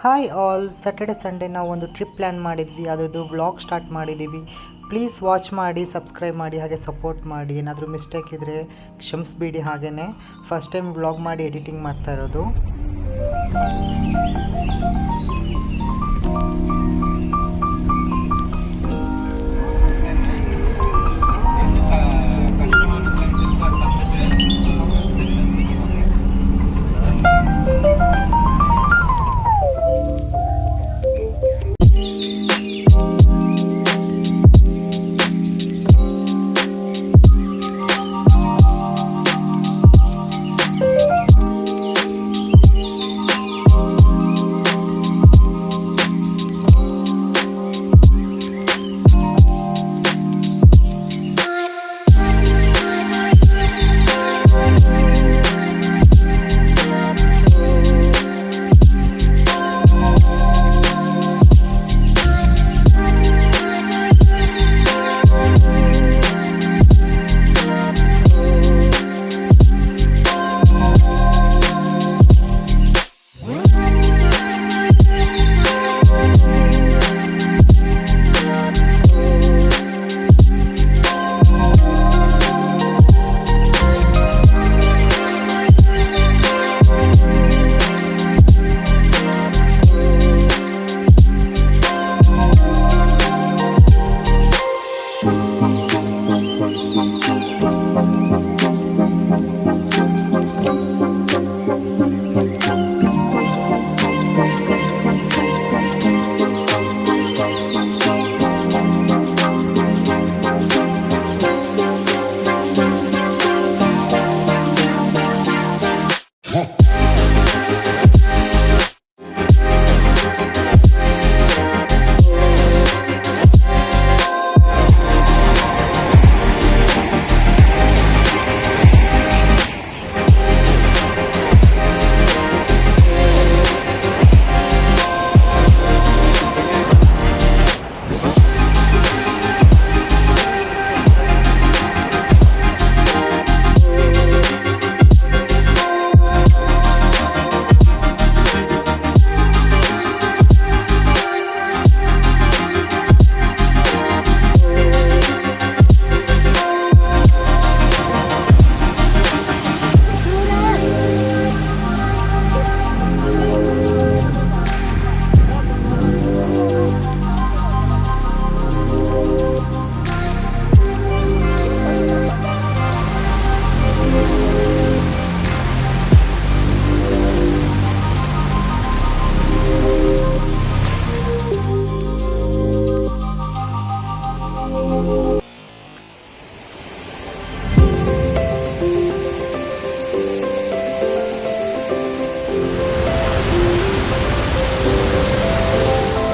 Hi all, Saturday Sunday ನಾವು ಒಂದು trip plan ಮಾಡಿದ್ವಿ. ಅದರದ್ದು ವ್ಲಾಗ್ ಸ್ಟಾರ್ಟ್ ಮಾಡಿದ್ದೀವಿ. ಪ್ಲೀಸ್ ವಾಚ್ ಮಾಡಿ, ಸಬ್ಸ್ಕ್ರೈಬ್ ಮಾಡಿ, ಹಾಗೆ ಸಪೋರ್ಟ್ ಮಾಡಿ. ಏನಾದರೂ ಮಿಸ್ಟೇಕ್ ಇದ್ದರೆ ಕ್ಷಮಿಸ್ಬಿಡಿ. ಹಾಗೆಯೇ ಫಸ್ಟ್ ಟೈಮ್ ವ್ಲಾಗ್ ಮಾಡಿ ಎಡಿಟಿಂಗ್ ಮಾಡ್ತಾ ಇರೋದು.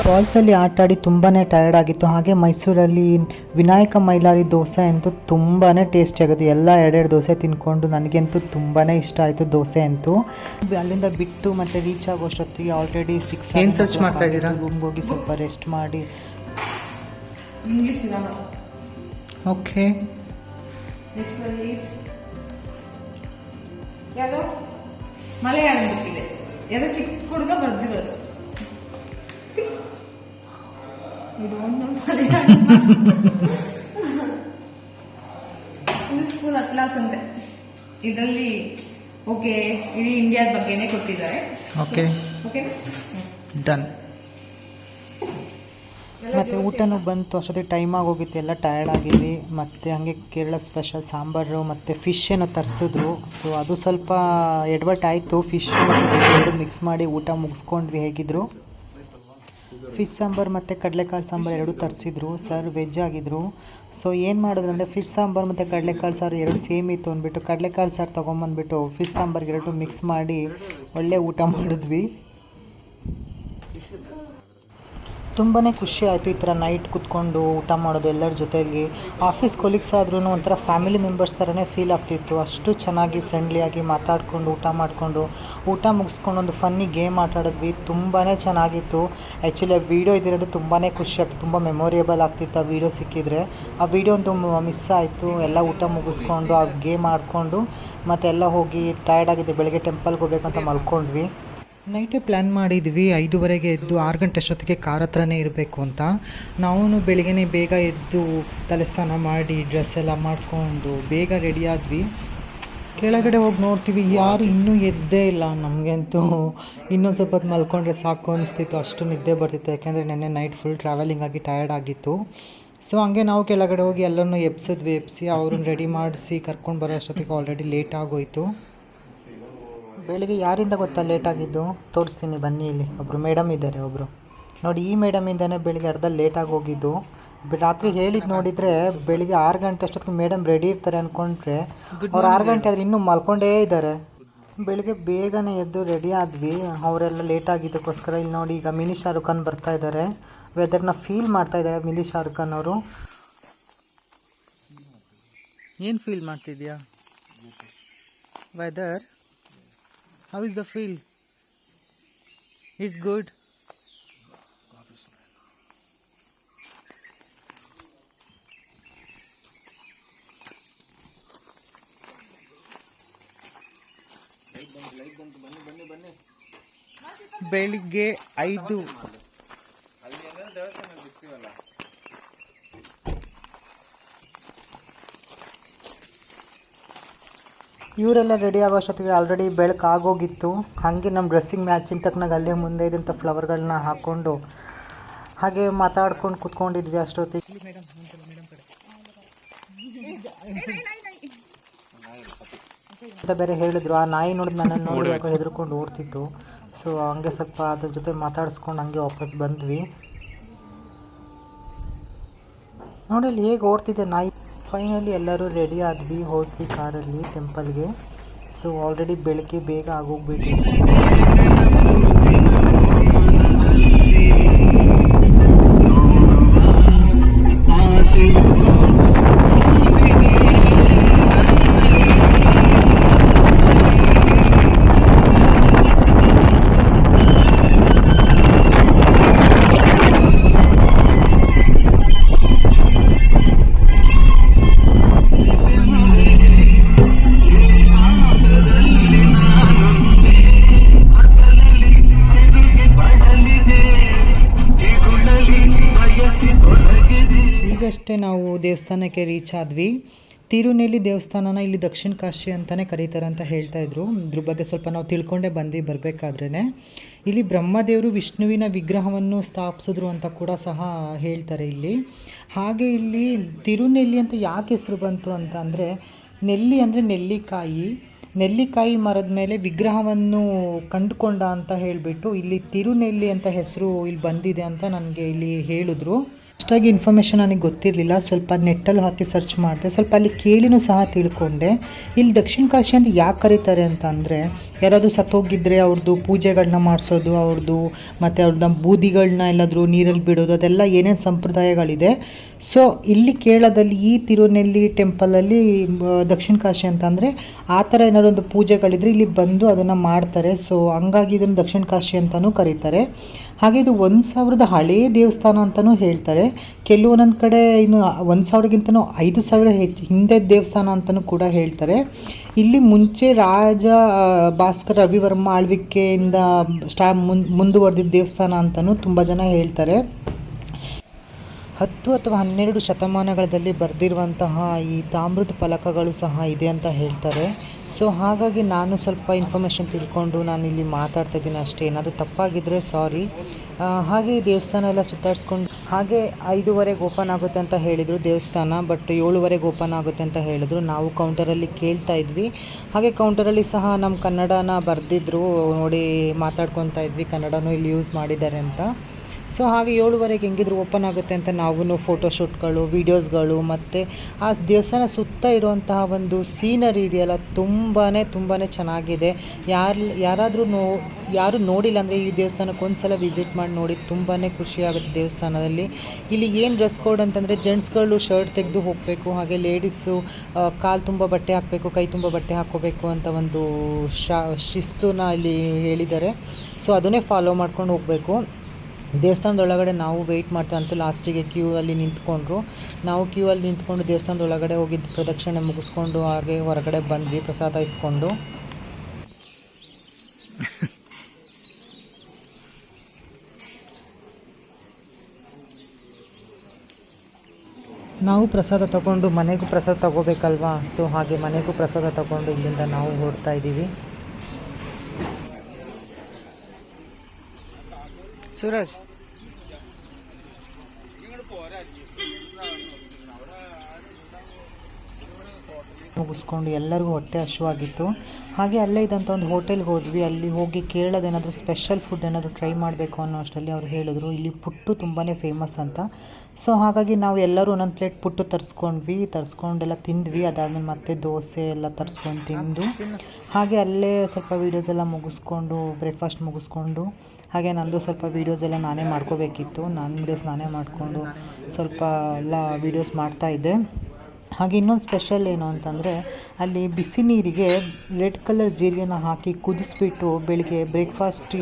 ಫಾಲ್ಸಲ್ಲಿ ಆಟಾಡಿ ತುಂಬಾ ಟಯರ್ಡ್ ಆಗಿತ್ತು. ಹಾಗೆ ಮೈಸೂರಲ್ಲಿ ವಿನಾಯಕ ಮೈಲಾರಿ ದೋಸೆ ಅಂತೂ ತುಂಬಾ ಟೇಸ್ಟಿ ಆಗೋದು. ಎಲ್ಲ ಎರಡೆರಡು ದೋಸೆ ತಿನ್ಕೊಂಡು ನನಗಂತೂ ತುಂಬಾ ಇಷ್ಟ ಆಯಿತು ದೋಸೆ ಅಂತೂ. ಅಲ್ಲಿಂದ ಬಿಟ್ಟು ಮತ್ತೆ ರೀಚ್ ಆಗೋಷ್ಟೊತ್ತಿಗೆ ಆಲ್ರೆಡಿ 6 ಸರ್ಚ್ ಮಾಡ್ತಾ ಇದ್ದೀರಾ. ರೂಮ್ಗೆ ಹೋಗಿ ಸ್ವಲ್ಪ ರೆಸ್ಟ್ ಮಾಡಿ. ಇಂಗ್ಲಿಷ್ ಓಕೆ, ಯಾವುದೋ ಮಲಯಾಳಂ ಬುಕ್ಕಿದೆ, ಯಾವುದೋ ಚಿಕ್ಕ ಹುಡುಗ ಬರ್ದಿರೋದು. ಇದು ಸ್ಕೂಲ್ ಅಟ್ಲಾಸ್ ಅಂತೆ. ಇದರಲ್ಲಿ ಓಕೆ ಇಡೀ ಇಂಡಿಯಾದ ಬಗ್ಗೆನೇ ಕೊಟ್ಟಿದ್ದಾರೆ. Okay done. ಮತ್ತು ಊಟನೂ ಬಂತು. ಅಷ್ಟೊತ್ತಿಗೆ ಟೈಮ್ ಆಗೋಗಿತ್ತು, ಎಲ್ಲ ಟಯರ್ಡ್ ಆಗಿದ್ವಿ. ಮತ್ತು ಹಾಗೆ ಕೇರಳ ಸ್ಪೆಷಲ್ ಸಾಂಬಾರು ಮತ್ತು ಫಿಶ್ ಏನೋ ತರಿಸಿದ್ರು. ಸೊ ಅದು ಸ್ವಲ್ಪ ಎಡವಟ್ ಆಯಿತು. ಫಿಶ್ ಮತ್ತು ಮಿಕ್ಸ್ ಮಾಡಿ ಊಟ ಮುಗಿಸ್ಕೊಂಡ್ವಿ. ಹೇಗಿದ್ರು ಫಿಶ್ ಸಾಂಬಾರು ಮತ್ತು ಕಡಲೆಕಾಳು ಸಾಂಬಾರು ಎರಡೂ ತರಿಸಿದ್ರು. ಸರ್ ವೆಜ್ ಆಗಿದ್ರು. ಸೊ ಏನು ಮಾಡಿದ್ರು ಅಂದರೆ ಫಿಶ್ ಸಾಂಬಾರು ಮತ್ತು ಕಡಲೆಕಾಳು ಸಾರು ಎರಡು ಸೇಮ್ ಇತ್ತು ಅಂದ್ಬಿಟ್ಟು ಕಡಲೆಕಾಳು ಸಾರು ತೊಗೊಂಬಂದ್ಬಿಟ್ಟು ಫಿಶ್ ಸಾಂಬಾರಿಗೆ ಎರಡು ಮಿಕ್ಸ್ ಮಾಡಿ ಒಳ್ಳೆ ಊಟ ಮಾಡಿದ್ವಿ. ತುಂಬಾ ಖುಷಿ ಆಯಿತು ಈ ಥರ ನೈಟ್ ಕೂತ್ಕೊಂಡು ಊಟ ಮಾಡೋದು ಎಲ್ಲರ ಜೊತೆಯಲ್ಲಿ. ಆಫೀಸ್ ಕೊಲೀಗ್ಸ್ ಆದ್ರೂ ಒಂಥರ ಫ್ಯಾಮಿಲಿ ಮೆಂಬರ್ಸ್ ಥರನೇ ಫೀಲ್ ಆಗ್ತಿತ್ತು. ಅಷ್ಟು ಚೆನ್ನಾಗಿ ಫ್ರೆಂಡ್ಲಿಯಾಗಿ ಮಾತಾಡಿಕೊಂಡು ಊಟ ಮಾಡಿಕೊಂಡು ಊಟ ಮುಗಿಸ್ಕೊಂಡು ಒಂದು ಫನ್ನಿ ಗೇಮ್ ಆಟಾಡಿದ್ವಿ. ತುಂಬಾ ಚೆನ್ನಾಗಿತ್ತು. ಆ್ಯಕ್ಚುಲಿ ಆ ವೀಡಿಯೋ ಇದಿರೋದು ತುಂಬಾ ಖುಷಿ ಆಗ್ತಿತ್ತು. ತುಂಬ ಮೆಮೊರಿಯಬಲ್ ಆಗ್ತಿತ್ತು ಆ ವೀಡಿಯೋ ಸಿಕ್ಕಿದರೆ. ಆ ವೀಡಿಯೋ ಅಂತೂ ಮಿಸ್ ಆಯಿತು. ಎಲ್ಲ ಊಟ ಮುಗಿಸ್ಕೊಂಡು ಆ ಗೇಮ್ ಆಡಿಕೊಂಡು ಮತ್ತೆಲ್ಲ ಹೋಗಿ ಟಯರ್ಡ್ ಆಗಿದೆ. ಬೆಳಗ್ಗೆ ಟೆಂಪಲ್ಗೆ ಹೋಗ್ಬೇಕಂತ ಮಲ್ಕೊಂಡ್ವಿ. ನೈಟೇ ಪ್ಲ್ಯಾನ್ ಮಾಡಿದ್ವಿ 5:30ಗೆ ಎದ್ದು 6 ಗಂಟೆ ಅಷ್ಟೊತ್ತಿಗೆ ಕಾರ್ ಹತ್ರನೇ ಇರಬೇಕು ಅಂತ. ನಾವು ಬೆಳಿಗ್ಗೆ ಬೇಗ ಎದ್ದು ತಲೆ ಸ್ನಾನ ಮಾಡಿ ಡ್ರೆಸ್ ಎಲ್ಲ ಮಾಡಿಕೊಂಡು ಬೇಗ ರೆಡಿ ಆದ್ವಿ. ಕೆಳಗಡೆ ಹೋಗಿ ನೋಡ್ತೀವಿ ಯಾರು ಇನ್ನೂ ಎದ್ದೇ ಇಲ್ಲ. ನಮಗಂತೂ ಇನ್ನೊಂದು ಸ್ವಲ್ಪ ಹೊತ್ತು ಮಲ್ಕೊಂಡ್ರೆ ಸಾಕು ಅನಿಸ್ತಿತ್ತು, ಅಷ್ಟು ನಿದ್ದೆ ಬರ್ತಿತ್ತು. ಯಾಕೆಂದರೆ ನೆನ್ನೆ ನೈಟ್ ಫುಲ್ ಟ್ರಾವೆಲಿಂಗ್ ಆಗಿ ಟಯರ್ಡ್ ಆಗಿತ್ತು. ಸೊ ಹಂಗೆ ನಾವು ಕೆಳಗಡೆ ಹೋಗಿ ಎಲ್ಲರನ್ನೂ ಎಬ್ಬಿಸಿ ಅವ್ರನ್ನ ರೆಡಿ ಮಾಡಿಸಿ ಕರ್ಕೊಂಡು ಬರೋ ಅಷ್ಟೊತ್ತಿಗೆ ಆಲ್ರೆಡಿ ಲೇಟ್ ಆಗೋಯಿತು. ಬೆಳಿಗ್ಗೆ ಯಾರಿಂದ ಗೊತ್ತಾ ಲೇಟ್ ಆಗಿದ್ದು? ತೋರಿಸ್ತೀನಿ ಬನ್ನಿ. ಇಲ್ಲಿ ಒಬ್ಬರು ಮೇಡಮ್ ಇದ್ದಾರೆ. ಒಬ್ಬರು ನೋಡಿ, ಈ ಮೇಡಮಿಂದನೇ ಬೆಳಿಗ್ಗೆ ಅರ್ಧ ಲೇಟಾಗಿ ಹೋಗಿದ್ದು. ರಾತ್ರಿ ಹೇಳಿದ್ದು ನೋಡಿದರೆ ಬೆಳಿಗ್ಗೆ 6 ಗಂಟೆ ಅಷ್ಟೊತ್ತಿಗೆ ಮೇಡಮ್ ರೆಡಿ ಇರ್ತಾರೆ ಅಂದ್ಕೊಂಡ್ರೆ ಅವ್ರು 6 ಗಂಟೆ ಆದರೆ ಇನ್ನೂ ಮಲ್ಕೊಂಡೇ ಇದ್ದಾರೆ. ಬೆಳಿಗ್ಗೆ ಬೇಗನೆ ಎದ್ದು ರೆಡಿ ಆದ್ವಿ. ಅವರೆಲ್ಲ ಲೇಟ್ ಆಗಿದ್ದಕ್ಕೋಸ್ಕರ ಇಲ್ಲಿ ನೋಡಿ, ಈಗ ಮಿನಿ ಶಾರುಖ್ ಖಾನ್ ಬರ್ತಾ ಇದ್ದಾರೆ. ವೆದರ್ನ ಫೀಲ್ ಮಾಡ್ತಾ ಇದ್ದಾರೆ ಮಿನಿ ಶಾರುಖ್ ಖಾನ್ ಅವರು. ಏನು ಫೀಲ್ ಮಾಡ್ತಿದ್ಯಾ weather? How is the feel? It's good. ಬೆಳಿಗ್ಗೆ 5 ಇವರೆಲ್ಲ ರೆಡಿ ಆಗೋ ಅಷ್ಟೊತ್ತಿಗೆ ಆಲ್ರೆಡಿ ಬೆಳಕು ಆಗೋಗಿತ್ತು. ಹಾಗೆ ನಮ್ಮ ಡ್ರೆಸ್ಸಿಂಗ್ ಮ್ಯಾಚಿನ ತಕ್ಕನಾಗ ಅಲ್ಲೇ ಮುಂದೆ ಇದ್ದಂಥ ಫ್ಲವರ್ಗಳನ್ನ ಹಾಕ್ಕೊಂಡು ಹಾಗೆ ಮಾತಾಡ್ಕೊಂಡು ಕೂತ್ಕೊಂಡಿದ್ವಿ ಅಷ್ಟೊತ್ತಿಗೆ. ಅಂತ ಬೇರೆ ಹೇಳಿದ್ರು. ಆ ನಾಯಿ ನೋಡಿದ್ ನನ್ನನ್ನು ನೋಡಿ ಯಾಕೋ ಹೆದರ್ಕೊಂಡು ಓಡ್ತಿತ್ತು. ಸೊ ಹಂಗೆ ಸ್ವಲ್ಪ ಅದ್ರ ಜೊತೆ ಮಾತಾಡಿಸ್ಕೊಂಡು ಹಂಗೆ ವಾಪಸ್ ಬಂದ್ವಿ. ನೋಡಿ ಅಲ್ಲಿ ಹೇಗೆ ಓಡ್ತಿದ್ದೆ ನಾಯಿ. ಫೈನಲಿ ಎಲ್ಲರೂ ರೆಡಿ ಆದ್ವಿ, ಹೊರಟ್ವಿ ಕಾರಲ್ಲಿ ಟೆಂಪಲ್ಗೆ. ಸೊ ಆಲ್ರೆಡಿ ಬೆಳಗ್ಗೆ ಬೇಗ ಆಗೋಗ್ಬಿಟ್ಟಿತ್ತು. ಈಗಷ್ಟೇ ನಾವು ದೇವಸ್ಥಾನಕ್ಕೆ ರೀಚ್ ಆದ್ವಿ. ತಿರುನೆಲ್ಲಿ ದೇವಸ್ಥಾನನ ಇಲ್ಲಿ ದಕ್ಷಿಣ ಕಾಶಿ ಅಂತಲೇ ಕರೀತಾರೆ ಅಂತ ಹೇಳ್ತಾಯಿದ್ರು. ಇದ್ರ ಬಗ್ಗೆ ಸ್ವಲ್ಪ ನಾವು ತಿಳ್ಕೊಂಡೇ ಬಂದ್ವಿ ಬರಬೇಕಾದ್ರೇ. ಇಲ್ಲಿ ಬ್ರಹ್ಮದೇವರು ವಿಷ್ಣುವಿನ ವಿಗ್ರಹವನ್ನು ಸ್ಥಾಪಿಸಿದ್ರು ಅಂತ ಕೂಡ ಸಹ ಹೇಳ್ತಾರೆ ಇಲ್ಲಿ. ಹಾಗೆ ಇಲ್ಲಿ ತಿರುನೆಲ್ಲಿ ಅಂತ ಯಾಕೆ ಹೆಸರು ಬಂತು ಅಂತ ಅಂದರೆ, ನೆಲ್ಲಿ ಅಂದರೆ ನೆಲ್ಲಿಕಾಯಿ ಮರದ ಮೇಲೆ ವಿಗ್ರಹವನ್ನು ಕಂಡುಕೊಂಡ ಅಂತ ಹೇಳಿಬಿಟ್ಟು ಇಲ್ಲಿ ತಿರುನೆಲ್ಲಿ ಅಂತ ಹೆಸರು ಇಲ್ಲಿ ಬಂದಿದೆ ಅಂತ ನನಗೆ ಇಲ್ಲಿ ಹೇಳಿದ್ರು. ಅಷ್ಟಾಗಿ ಇನ್ಫಾರ್ಮೇಷನ್ ನನಗೆ ಗೊತ್ತಿರಲಿಲ್ಲ. ಸ್ವಲ್ಪ ನೆಟ್ಟಲ್ಲಿ ಹಾಕಿ ಸರ್ಚ್ ಮಾಡಿದೆ, ಸ್ವಲ್ಪ ಅಲ್ಲಿ ಕೇಳಿನೂ ಸಹ ತಿಳ್ಕೊಂಡೆ. ಇಲ್ಲಿ ದಕ್ಷಿಣ ಕಾಶಿ ಅಂತ ಯಾಕೆ ಕರೀತಾರೆ ಅಂತ ಅಂದರೆ, ಯಾರಾದರೂ ಸತ್ತೋಗಿದ್ದರೆ ಅವ್ರದ್ದು ಪೂಜೆಗಳನ್ನ ಮಾಡಿಸೋದು, ಅವ್ರದ್ದು ಮತ್ತು ಅವ್ರನ್ನ ಬೂದಿಗಳನ್ನ ಎಲ್ಲಾದರೂ ನೀರಲ್ಲಿ ಬಿಡೋದು, ಅದೆಲ್ಲ ಏನೇನು ಸಂಪ್ರದಾಯಗಳಿದೆ. ಸೊ ಇಲ್ಲಿ ಕೇರಳದಲ್ಲಿ ಈ ತಿರುನೆಲ್ಲಿ ಟೆಂಪಲಲ್ಲಿ ದಕ್ಷಿಣ ಕಾಶಿ ಅಂತಂದರೆ ಆ ಥರ ಏನಾದ್ರು ಒಂದು ಪೂಜೆಗಳಿದ್ರೆ ಇಲ್ಲಿ ಬಂದು ಅದನ್ನು ಮಾಡ್ತಾರೆ. ಸೊ ಹಂಗಾಗಿ ಇದನ್ನು ದಕ್ಷಿಣ ಕಾಶಿ ಅಂತಲೂ ಕರೀತಾರೆ. ಹಾಗೆ ಇದು 1000 ಹಳೆಯ ದೇವಸ್ಥಾನ ಅಂತಲೂ ಹೇಳ್ತಾರೆ. ಕೆಲವೊಂದೊಂದು ಕಡೆ ಇನ್ನು 1000ಗಿಂತನೂ 5000 ಹಿಂದೆ ದೇವಸ್ಥಾನ ಅಂತಲೂ ಕೂಡ ಹೇಳ್ತಾರೆ. ಇಲ್ಲಿ ಮುಂಚೆ ರಾಜ ಭಾಸ್ಕರ ರವಿವರ್ಮ ಆಳ್ವಿಕೆಯಿಂದ ಮುಂದುವರೆದಿದ್ದ ದೇವಸ್ಥಾನ ಅಂತಲೂ ತುಂಬ ಜನ ಹೇಳ್ತಾರೆ. 10 ಅಥವಾ 12 ಶತಮಾನಗಳಲ್ಲಿ ಬರೆದಿರುವಂತಹ ಈ ತಾಮ್ರದ ಫಲಕಗಳು ಸಹ ಇದೆ ಅಂತ ಹೇಳ್ತಾರೆ. ಸೊ ಹಾಗಾಗಿ ನಾನು ಸ್ವಲ್ಪ ಇನ್ಫಾರ್ಮೇಷನ್ ತಿಳ್ಕೊಂಡು ನಾನು ಇಲ್ಲಿ ಮಾತಾಡ್ತಾ ಇದ್ದೀನಿ ಅಷ್ಟೇ. ಏನಾದರೂ ತಪ್ಪಾಗಿದ್ದರೆ ಸಾರಿ. ಹಾಗೆ ಈ ದೇವಸ್ಥಾನ ಎಲ್ಲ ಸುತ್ತಾಡಿಸ್ಕೊಂಡು ಹಾಗೆ 5:30ಗೆ ಓಪನ್ ಆಗುತ್ತೆ ಅಂತ ಹೇಳಿದರು ದೇವಸ್ಥಾನ. ಬಟ್ 7:30ಗೆ ಓಪನ್ ಆಗುತ್ತೆ ಅಂತ ಹೇಳಿದ್ರು. ನಾವು ಕೌಂಟರಲ್ಲಿ ಕೇಳ್ತಾ ಇದ್ವಿ. ಹಾಗೆ ಕೌಂಟರಲ್ಲಿ ಸಹ ನಮ್ಮ ಕನ್ನಡನ ಬರೆದಿದ್ರು ನೋಡಿ, ಮಾತಾಡ್ಕೊತಾ ಇದ್ವಿ. ಕನ್ನಡನೂ ಇಲ್ಲಿ ಯೂಸ್ ಮಾಡಿದ್ದಾರೆ ಅಂತ. ಸೊ ಹಾಗೆ 7:30ಗೆ ಹೆಂಗಿದ್ರು ಓಪನ್ ಆಗುತ್ತೆ ಅಂತ ನಾವು ಫೋಟೋಶೂಟ್ಗಳು, ವೀಡಿಯೋಸ್ಗಳು ಮತ್ತು ಆ ದೇವಸ್ಥಾನ ಸುತ್ತ ಇರುವಂತಹ ಒಂದು ಸೀನರಿ ಇದೆಯಲ್ಲ, ತುಂಬಾ ಚೆನ್ನಾಗಿದೆ. ಯಾರು ನೋಡಿಲ್ಲ ಅಂದರೆ ಈ ದೇವಸ್ಥಾನಕ್ಕೆ ಒಂದು ಸಲ ವಿಸಿಟ್ ಮಾಡಿ ನೋಡಿ, ತುಂಬಾ ಖುಷಿಯಾಗುತ್ತೆ ದೇವಸ್ಥಾನದಲ್ಲಿ. ಇಲ್ಲಿ ಏನು ಡ್ರೆಸ್ ಕೋಡ್ ಅಂತಂದರೆ, ಜೆಂಟ್ಸ್ಗಳು ಶರ್ಟ್ ತೆಗೆದು ಹೋಗಬೇಕು, ಹಾಗೆ ಲೇಡೀಸು ಕಾಲು ತುಂಬ ಬಟ್ಟೆ ಹಾಕಬೇಕು, ಕೈ ತುಂಬ ಬಟ್ಟೆ ಹಾಕ್ಕೋಬೇಕು ಅಂತ ಒಂದು ಶಿಸ್ತನ್ನ ಇಲ್ಲಿ ಹೇಳಿದ್ದಾರೆ. ಸೊ ಅದನ್ನೇ ಫಾಲೋ ಮಾಡ್ಕೊಂಡು ಹೋಗಬೇಕು. ದೇವಸ್ಥಾನದೊಳಗಡೆ ನಾವು ವೆಯ್ಟ್ ಮಾಡ್ತಾ ಅಂತೂ ಲಾಸ್ಟಿಗೆ ಕ್ಯೂ ಅಲ್ಲಿ ನಿಂತ್ಕೊಂಡ್ರು. ನಾವು ಕ್ಯೂ ಅಲ್ಲಿ ನಿಂತ್ಕೊಂಡು ದೇವಸ್ಥಾನದೊಳಗಡೆ ಹೋಗಿದ್ದು ಪ್ರದಕ್ಷಿಣೆ ಮುಗಿಸ್ಕೊಂಡು ಹಾಗೆ ಹೊರಗಡೆ ಬಂದ್ವಿ ಪ್ರಸಾದ ಇಸ್ಕೊಂಡು. ನಾವು ಪ್ರಸಾದ ತಗೊಂಡು ಮನೆಗೂ ಪ್ರಸಾದ ತಗೋಬೇಕಲ್ವಾ, ಸೊ ಹಾಗೆ ಮನೆಗೂ ಪ್ರಸಾದ ತಗೊಂಡು ಇಲ್ಲಿಂದ ನಾವು ಹೊರಡ್ತಾ ಇದ್ದೀವಿ. ಸೂರಜ್ ಮುಗಿಸ್ಕೊಂಡು ಎಲ್ಲರಿಗೂ ಹೊಟ್ಟೆ ಹಸಿವಾಗಿತ್ತು. ಹಾಗೆ ಅಲ್ಲೇ ಇದ್ದಂಥ ಒಂದು ಹೋಟೆಲ್ಗೆ ಹೋದ್ವಿ. ಅಲ್ಲಿ ಹೋಗಿ ಕೇಳೋದು ಏನಾದರೂ ಸ್ಪೆಷಲ್ ಫುಡ್ ಏನಾದರೂ ಟ್ರೈ ಮಾಡಬೇಕು ಅನ್ನೋ ಅಷ್ಟರಲ್ಲಿ ಅವ್ರು ಹೇಳಿದ್ರು ಇಲ್ಲಿ ಪುಟ್ಟು ತುಂಬಾ ಫೇಮಸ್ ಅಂತ. ಸೊ ಹಾಗಾಗಿ ನಾವು ಎಲ್ಲರೂ ಒಂದೊಂದು ಪ್ಲೇಟ್ ಪುಟ್ಟು ತರಿಸ್ಕೊಂಡೆಲ್ಲ ತಿಂದ್ವಿ. ಅದಾದಮೇಲೆ ಮತ್ತೆ ದೋಸೆ ಎಲ್ಲ ತರಿಸ್ಕೊಂಡು ತಿಂದು ಹಾಗೆ ಅಲ್ಲೇ ಸ್ವಲ್ಪ ವೀಡಿಯೋಸ್ ಎಲ್ಲ ಮುಗಿಸ್ಕೊಂಡು ಬ್ರೇಕ್ಫಾಸ್ಟ್ ಮುಗಿಸ್ಕೊಂಡು ಹಾಗೆ ನಂದು ಸ್ವಲ್ಪ ವೀಡಿಯೋಸ್ ಎಲ್ಲ ನಾನೇ ಮಾಡ್ಕೋಬೇಕಿತ್ತು. ನನ್ನ ವೀಡಿಯೋಸ್ ನಾನೇ ಮಾಡಿಕೊಂಡು ಸ್ವಲ್ಪ ಎಲ್ಲ ವೀಡಿಯೋಸ್ ಮಾಡ್ತಾಯಿದ್ದೆ. ಹಾಗೆ ಇನ್ನೊಂದು ಸ್ಪೆಷಲ್ ಏನು ಅಂತಂದರೆ ಅಲ್ಲಿ ಬಿಸಿ ನೀರಿಗೆ ರೆಡ್ ಕಲರ್ ಜೀರಿಗೆನ ಹಾಕಿ ಕುದಿಸ್ಬಿಟ್ಟು ಬೆಳಿಗ್ಗೆ ಬ್ರೇಕ್ಫಾಸ್ಟ್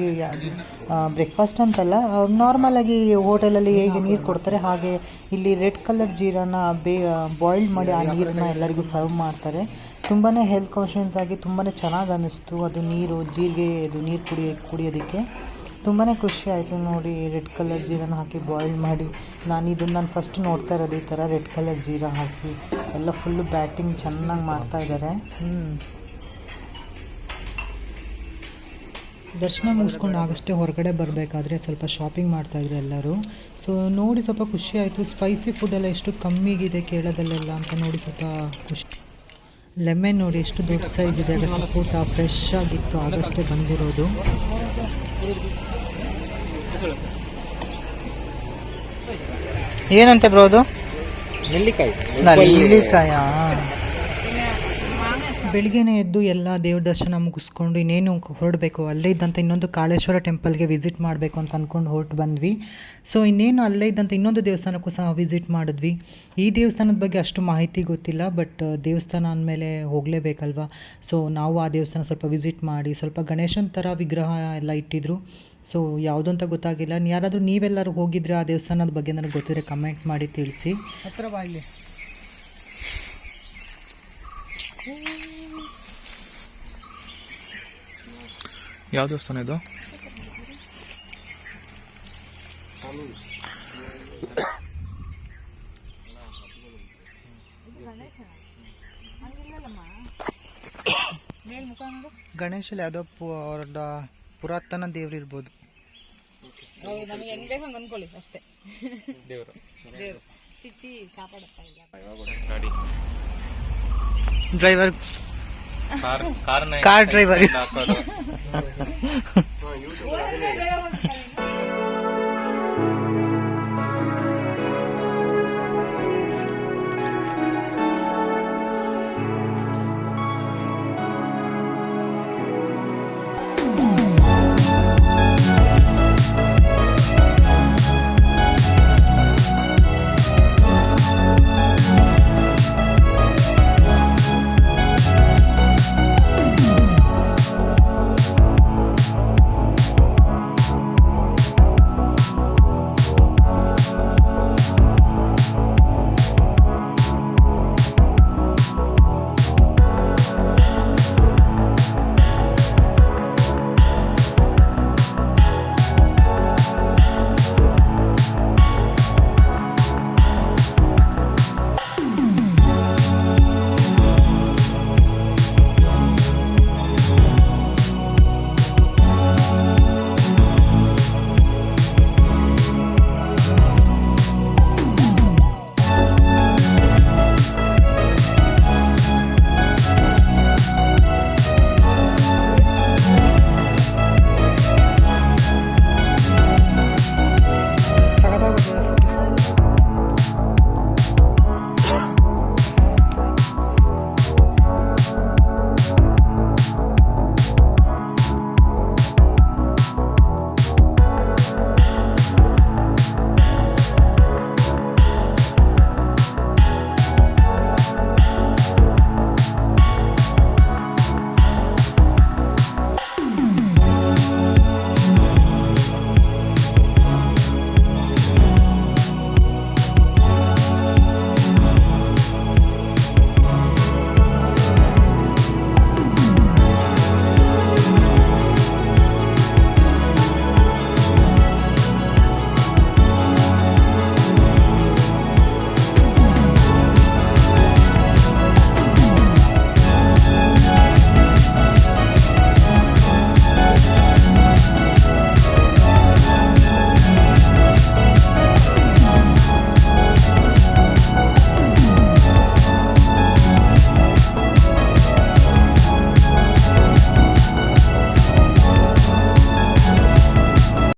ಅಂತಲ್ಲ, ನಾರ್ಮಲಾಗಿ ಹೋಟೆಲಲ್ಲಿ ಹೇಗೆ ನೀರು ಕೊಡ್ತಾರೆ ಹಾಗೆ ಇಲ್ಲಿ ರೆಡ್ ಕಲರ್ ಜೀರನ ಬಾಯ್ಲ್ ಮಾಡಿ ಆ ನೀರನ್ನು ಎಲ್ಲರಿಗೂ ಸರ್ವ್ ಮಾಡ್ತಾರೆ. ತುಂಬಾ ಹೆಲ್ತ್ ಕಾನ್ಷಿಯಸ್ ಆಗಿ ತುಂಬಾ ಚೆನ್ನಾಗಿ ಅನ್ನಿಸ್ತು ಅದು ನೀರು ಕುಡಿಯೋದಕ್ಕೆ ತುಂಬಾ ಖುಷಿ ಆಯಿತು ನೋಡಿ. ರೆಡ್ ಕಲರ್ ಜೀರನ ಹಾಕಿ ಬಾಯ್ಲ್ ಮಾಡಿ ನಾನು ಫಸ್ಟ್ ನೋಡ್ತಾ ಇರೋದು ಈ ಥರ ರೆಡ್ ಕಲರ್ ಜೀರ ಹಾಕಿ ಎಲ್ಲ ಫುಲ್ಲು ಬ್ಯಾಟಿಂಗ್ ಚೆನ್ನಾಗಿ ಮಾಡ್ತಾಯಿದ್ದಾರೆ. ದರ್ಶನ ಮುಗಿಸ್ಕೊಂಡು ಆಗಷ್ಟೇ ಹೊರಗಡೆ ಬರಬೇಕಾದ್ರೆ ಸ್ವಲ್ಪ ಶಾಪಿಂಗ್ ಮಾಡ್ತಾಯಿದ್ರು ಎಲ್ಲರೂ. ಸೊ ನೋಡಿ ಸ್ವಲ್ಪ ಖುಷಿ ಆಯಿತು. ಸ್ಪೈಸಿ ಫುಡ್ ಎಲ್ಲ ಎಷ್ಟು ಕಮ್ಮಿಗಿದೆ ಕೇರಳದಲ್ಲೆಲ್ಲ ಅಂತ ನೋಡಿ ಸ್ವಲ್ಪ ಖುಷಿ. ಲೆಮನ್ ನೋಡಿ ಎಷ್ಟು ದೊಡ್ಡ ಸೈಜ್ ಇದೆ, ಸಪೋಟ ಫ್ರೆಶ್ ಆಗಿತ್ತು ಆಗಷ್ಟೇ ಬಂದಿರೋದು. ಏನಂತೆ ಬ್ರೋ ಅದು? ನೆಲ್ಲಿಕಾಯ. ಬೆಳಿಗ್ಗೆನೇ ಎದ್ದು ಎಲ್ಲ ದೇವ್ರ ದರ್ಶನ ಮುಗಿಸ್ಕೊಂಡು ಇನ್ನೇನು ಹೊರಡಬೇಕು. ಅಲ್ಲೇ ಇದ್ದಂಥ ಇನ್ನೊಂದು ಕಾಳೇಶ್ವರ ಟೆಂಪಲ್ಗೆ ವಿಸಿಟ್ ಮಾಡಬೇಕು ಅಂತ ಅಂದ್ಕೊಂಡು ಹೊರಟು ಬಂದ್ವಿ. ಸೊ ಇನ್ನೇನು ಅಲ್ಲೇ ಇದ್ದಂಥ ಇನ್ನೊಂದು ದೇವಸ್ಥಾನಕ್ಕೂ ಸಹ ವಿಸಿಟ್ ಮಾಡಿದ್ವಿ. ಈ ದೇವಸ್ಥಾನದ ಬಗ್ಗೆ ಅಷ್ಟು ಮಾಹಿತಿ ಗೊತ್ತಿಲ್ಲ, ಬಟ್ ದೇವಸ್ಥಾನ ಅಂದಮೇಲೆ ಹೋಗಲೇಬೇಕಲ್ವ. ಸೊ ನಾವು ಆ ದೇವಸ್ಥಾನ ಸ್ವಲ್ಪ ವಿಸಿಟ್ ಮಾಡಿ ಸ್ವಲ್ಪ ಗಣೇಶನ ಥರ ವಿಗ್ರಹ ಎಲ್ಲ ಇಟ್ಟಿದ್ರು. ಸೊ ಯಾವುದು ಅಂತ ಗೊತ್ತಾಗಿಲ್ಲ. ಯಾರಾದರೂ ನೀವೆಲ್ಲರೂ ಹೋಗಿದ್ರೆ ಆ ದೇವಸ್ಥಾನದ ಬಗ್ಗೆ ನನಗೆ ಗೊತ್ತಿದ್ರೆ ಕಮೆಂಟ್ ಮಾಡಿ ತಿಳಿಸಿ. ಹತ್ರ ಬಾಯಿಲಿ ಯಾವ ದೇವಸ್ಥಾನ ಇದು? ಗಣೇಶಲ್ಲಿ ಯಾವುದೋ ಅವ್ರದ ಪುರಾತನ ದೇವ್ರು ಇರ್ಬೋದು. ನಮಗೆ ಹೆಂಗ್ ಬೇಕು ಹಂಗೆ ಅನ್ಕೊಳ್ಳಿ ಅಷ್ಟೇ. ದೇವರು ಚಿಚ್ಚಿ ಕಾಪಾಡುತ್ತಾ ಇಲ್ಲ. Driver car driver